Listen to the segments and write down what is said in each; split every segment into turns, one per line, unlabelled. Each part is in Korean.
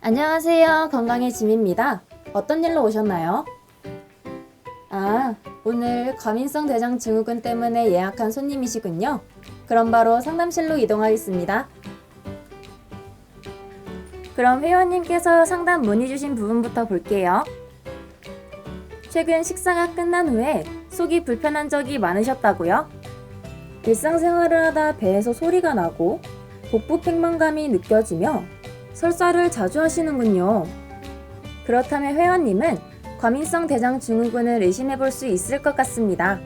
안녕하세요. 건강의 짐입니다. 어떤 일로 오셨나요? 오늘 과민성 대장 증후군 때문에 예약한 손님이시군요. 그럼 바로 상담실로 이동하겠습니다. 그럼 회원님께서 상담 문의 주신 부분부터 볼게요. 최근 식사가 끝난 후에 속이 불편한 적이 많으셨다고요? 일상생활을 하다 배에서 소리가 나고 복부 팽만감이 느껴지며 설사를 자주 하시는군요. 그렇다면 회원님은 과민성 대장 증후군을 의심해 볼 수 있을 것 같습니다.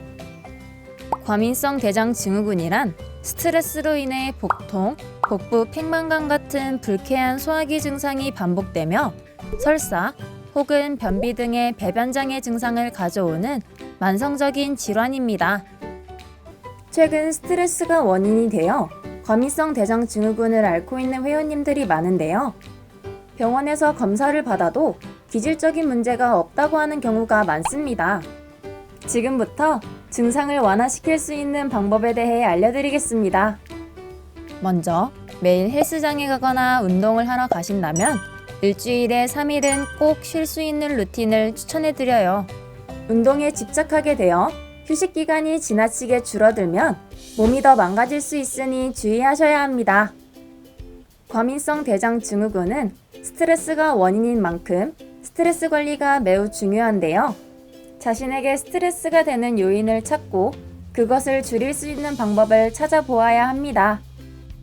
과민성 대장 증후군이란 스트레스로 인해 복통, 복부 팽만감 같은 불쾌한 소화기 증상이 반복되며 설사 혹은 변비 등의 배변장애 증상을 가져오는 만성적인 질환입니다. 최근 스트레스가 원인이 되어 과민성 대장 증후군을 앓고 있는 회원님들이 많은데요. 병원에서 검사를 받아도 기질적인 문제가 없다고 하는 경우가 많습니다. 지금부터 증상을 완화시킬 수 있는 방법에 대해 알려드리겠습니다. 먼저 매일 헬스장에 가거나 운동을 하러 가신다면 일주일에 3일은 꼭 쉴 수 있는 루틴을 추천해드려요. 운동에 집착하게 되어 휴식 기간이 지나치게 줄어들면 몸이 더 망가질 수 있으니 주의하셔야 합니다. 과민성 대장 증후군은 스트레스가 원인인 만큼 스트레스 관리가 매우 중요한데요. 자신에게 스트레스가 되는 요인을 찾고 그것을 줄일 수 있는 방법을 찾아보아야 합니다.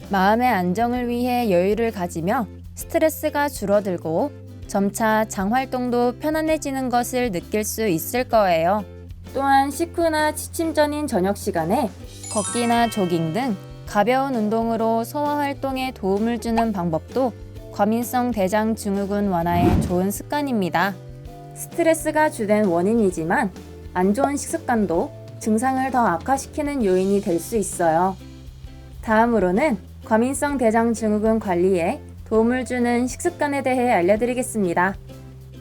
마음의 안정을 위해 여유를 가지며 스트레스가 줄어들고 점차 장 활동도 편안해지는 것을 느낄 수 있을 거예요. 또한 식후나 취침 전인 저녁 시간에 걷기나 조깅 등 가벼운 운동으로 소화 활동에 도움을 주는 방법도 과민성 대장 증후군 완화에 좋은 습관입니다. 스트레스가 주된 원인이지만 안 좋은 식습관도 증상을 더 악화시키는 요인이 될 수 있어요. 다음으로는 과민성 대장 증후군 관리에 도움을 주는 식습관에 대해 알려드리겠습니다.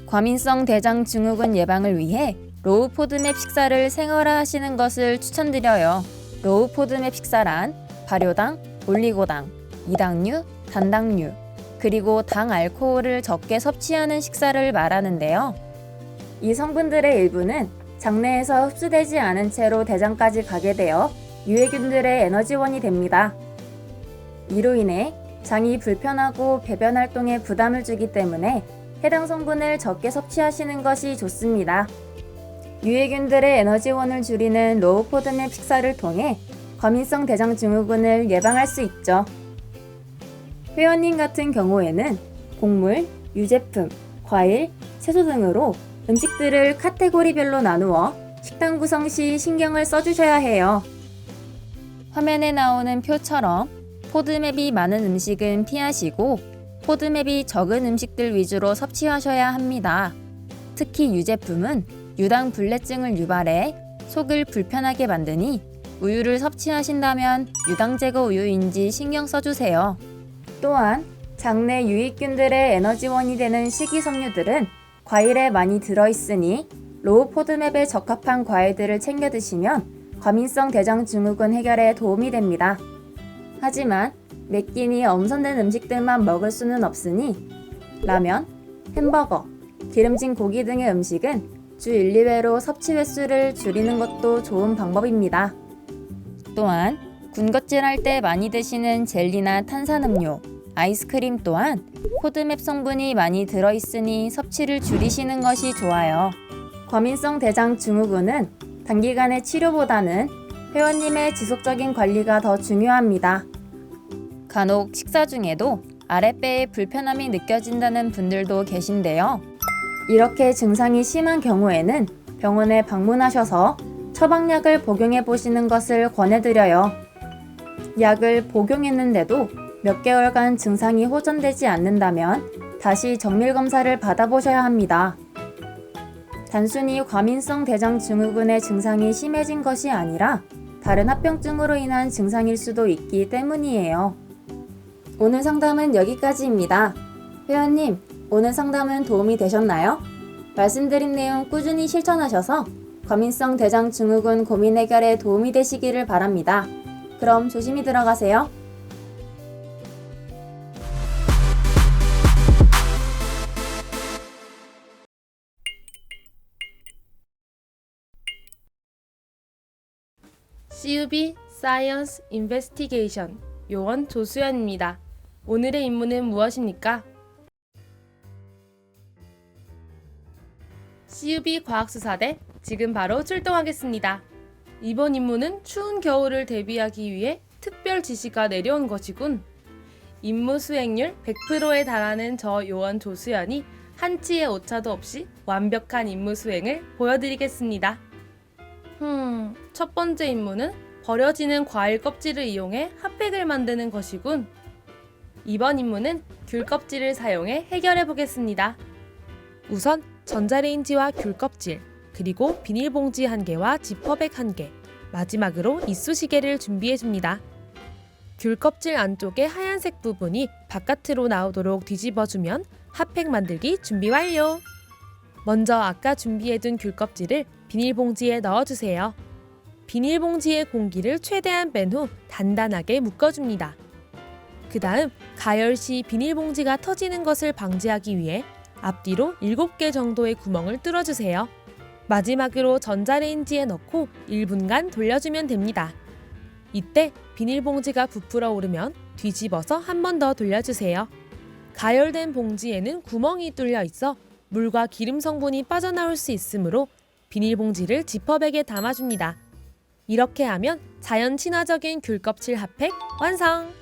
과민성 대장 증후군 예방을 위해 로우 포드맵 식사를 생활화하시는 것을 추천드려요. 로우 포드맵 식사란 발효당, 올리고당, 이당류, 단당류, 그리고 당 알코올을 적게 섭취하는 식사를 말하는데요. 이 성분들의 일부는 장내에서 흡수되지 않은 채로 대장까지 가게 되어 유해균들의 에너지원이 됩니다. 이로 인해 장이 불편하고 배변 활동에 부담을 주기 때문에 해당 성분을 적게 섭취하시는 것이 좋습니다. 유해균들의 에너지원을 줄이는 로우 포드맵 식사를 통해 과민성 대장 증후군을 예방할 수 있죠. 회원님 같은 경우에는 곡물, 유제품, 과일, 채소 등으로 음식들을 카테고리별로 나누어 식단 구성 시 신경을 써주셔야 해요. 화면에 나오는 표처럼 포드맵이 많은 음식은 피하시고 포드맵이 적은 음식들 위주로 섭취하셔야 합니다. 특히 유제품은 유당 불내증을 유발해 속을 불편하게 만드니 우유를 섭취하신다면 유당 제거 우유인지 신경 써주세요. 또한 장내 유익균들의 에너지원이 되는 식이섬유들은 과일에 많이 들어있으니 로우 포드맵에 적합한 과일들을 챙겨 드시면 과민성 대장 증후군 해결에 도움이 됩니다. 하지만 매 끼니 엄선된 음식들만 먹을 수는 없으니 라면, 햄버거, 기름진 고기 등의 음식은 주 1, 2회로 섭취 횟수를 줄이는 것도 좋은 방법입니다. 또한 군것질할 때 많이 드시는 젤리나 탄산음료, 아이스크림 또한 포드맵 성분이 많이 들어있으니 섭취를 줄이시는 것이 좋아요. 과민성 대장 증후군은 단기간의 치료보다는 회원님의 지속적인 관리가 더 중요합니다. 간혹 식사 중에도 아랫배에 불편함이 느껴진다는 분들도 계신데요. 이렇게 증상이 심한 경우에는 병원에 방문하셔서 처방약을 복용해 보시는 것을 권해드려요. 약을 복용했는데도 몇 개월간 증상이 호전되지 않는다면 다시 정밀검사를 받아보셔야 합니다. 단순히 과민성 대장 증후군의 증상이 심해진 것이 아니라 다른 합병증으로 인한 증상일 수도 있기 때문이에요. 오늘 상담은 여기까지입니다. 회원님, 오늘 상담은 도움이 되셨나요? 말씀드린 내용 꾸준히 실천하셔서 과민성 대장 증후군 고민 해결에 도움이 되시기를 바랍니다. 그럼 조심히 들어가세요.
CUB Science Investigation 요원 조수연입니다. 오늘의 임무는 무엇입니까? CUB 과학수사대 지금 바로 출동하겠습니다. 이번 임무는 추운 겨울을 대비하기 위해 특별 지시가 내려온 것이군. 임무 수행률 100%에 달하는 저 요원 조수연이 한치의 오차도 없이 완벽한 임무 수행을 보여드리겠습니다. 첫 번째 임무는 버려지는 과일 껍질을 이용해 핫팩을 만드는 것이군. 이번 임무는 귤 껍질을 사용해 해결해 보겠습니다. 우선 전자레인지와 귤 껍질, 그리고 비닐봉지 1개와 지퍼백 1개, 마지막으로 이쑤시개를 준비해 줍니다. 귤 껍질 안쪽에 하얀색 부분이 바깥으로 나오도록 뒤집어주면 핫팩 만들기 준비 완료! 먼저 아까 준비해둔 귤 껍질을 비닐봉지에 넣어주세요. 비닐봉지의 공기를 최대한 뺀 후 단단하게 묶어줍니다. 그 다음 가열 시 비닐봉지가 터지는 것을 방지하기 위해 앞뒤로 7개 정도의 구멍을 뚫어주세요. 마지막으로 전자레인지에 넣고 1분간 돌려주면 됩니다. 이때 비닐봉지가 부풀어 오르면 뒤집어서 한 번 더 돌려주세요. 가열된 봉지에는 구멍이 뚫려 있어 물과 기름 성분이 빠져나올 수 있으므로 비닐봉지를 지퍼백에 담아줍니다. 이렇게 하면 자연 친화적인 귤껍질 핫팩 완성!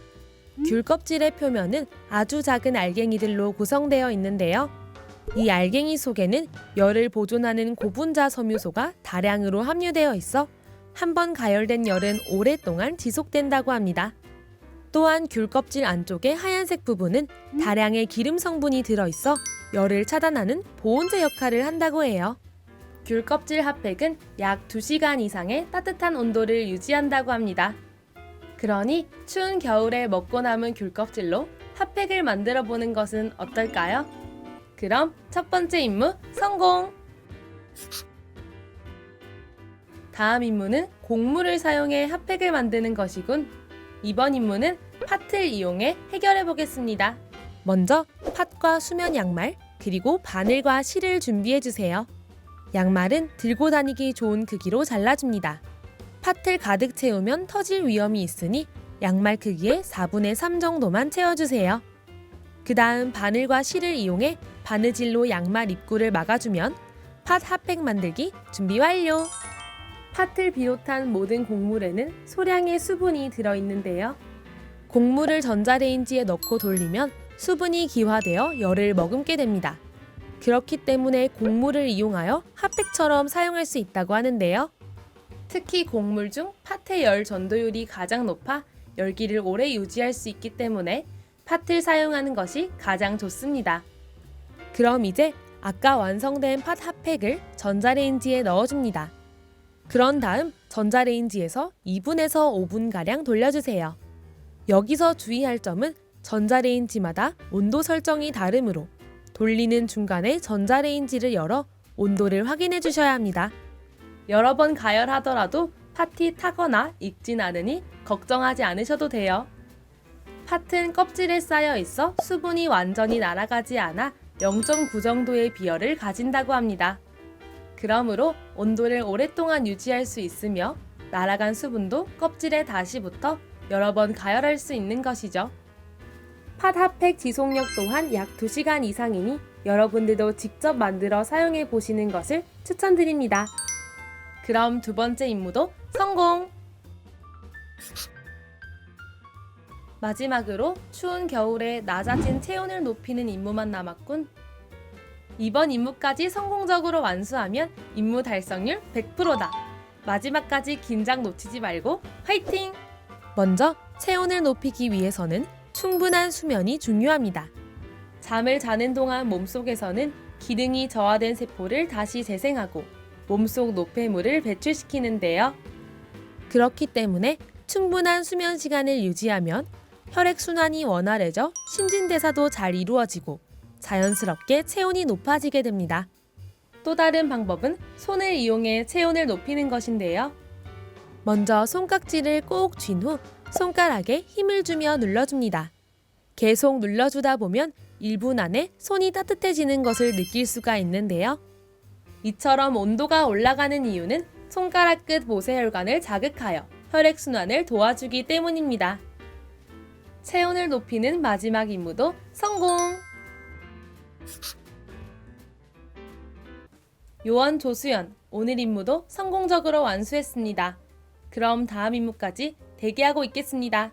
귤껍질의 표면은 아주 작은 알갱이들로 구성되어 있는데요. 이 알갱이 속에는 열을 보존하는 고분자 섬유소가 다량으로 함유되어 있어 한번 가열된 열은 오랫동안 지속된다고 합니다. 또한 귤껍질 안쪽의 하얀색 부분은 다량의 기름 성분이 들어있어 열을 차단하는 보온제 역할을 한다고 해요. 귤껍질 핫팩은 약 2시간 이상의 따뜻한 온도를 유지한다고 합니다. 그러니 추운 겨울에 먹고 남은 귤껍질로 핫팩을 만들어 보는 것은 어떨까요? 그럼 첫 번째 임무 성공! 다음 임무는 곡물을 사용해 핫팩을 만드는 것이군. 이번 임무는 팥을 이용해 해결해 보겠습니다. 먼저 팥과 수면 양말, 그리고 바늘과 실을 준비해 주세요. 양말은 들고 다니기 좋은 크기로 잘라줍니다. 팥을 가득 채우면 터질 위험이 있으니 양말 크기의 4분의 3 정도만 채워주세요. 그 다음 바늘과 실을 이용해 바느질로 양말 입구를 막아주면 팥 핫팩 만들기 준비 완료! 팥을 비롯한 모든 곡물에는 소량의 수분이 들어있는데요. 곡물을 전자레인지에 넣고 돌리면 수분이 기화되어 열을 머금게 됩니다. 그렇기 때문에 곡물을 이용하여 핫팩처럼 사용할 수 있다고 하는데요. 특히 곡물 중 팥의 열 전도율이 가장 높아 열기를 오래 유지할 수 있기 때문에 팥을 사용하는 것이 가장 좋습니다. 그럼 이제 아까 완성된 팥 핫팩을 전자레인지에 넣어줍니다. 그런 다음 전자레인지에서 2분에서 5분가량 돌려주세요. 여기서 주의할 점은 전자레인지마다 온도 설정이 다르므로 돌리는 중간에 전자레인지를 열어 온도를 확인해 주셔야 합니다. 여러 번 가열하더라도 팥이 타거나 익진 않으니 걱정하지 않으셔도 돼요. 팥은 껍질에 쌓여 있어 수분이 완전히 날아가지 않아 0.9 정도의 비열을 가진다고 합니다. 그러므로 온도를 오랫동안 유지할 수 있으며 날아간 수분도 껍질에 다시 붙어 여러 번 가열할 수 있는 것이죠. 팥 핫팩 지속력 또한 약 2시간 이상이니 여러분들도 직접 만들어 사용해 보시는 것을 추천드립니다. 그럼 두 번째 임무도 성공! 마지막으로 추운 겨울에 낮아진 체온을 높이는 임무만 남았군. 이번 임무까지 성공적으로 완수하면 임무 달성률 100%다. 마지막까지 긴장 놓치지 말고 화이팅! 먼저 체온을 높이기 위해서는 충분한 수면이 중요합니다. 잠을 자는 동안 몸속에서는 기능이 저하된 세포를 다시 재생하고 몸속 노폐물을 배출시키는데요. 그렇기 때문에 충분한 수면 시간을 유지하면 혈액순환이 원활해져 신진대사도 잘 이루어지고 자연스럽게 체온이 높아지게 됩니다. 또 다른 방법은 손을 이용해 체온을 높이는 것인데요. 먼저 손깍지를 꼭 쥔 후 손가락에 힘을 주며 눌러줍니다. 계속 눌러주다 보면 1분 안에 손이 따뜻해지는 것을 느낄 수가 있는데요. 이처럼 온도가 올라가는 이유는 손가락 끝 모세혈관을 자극하여 혈액순환을 도와주기 때문입니다. 체온을 높이는 마지막 임무도 성공! 요원 조수연, 오늘 임무도 성공적으로 완수했습니다. 그럼 다음 임무까지 대기하고 있겠습니다.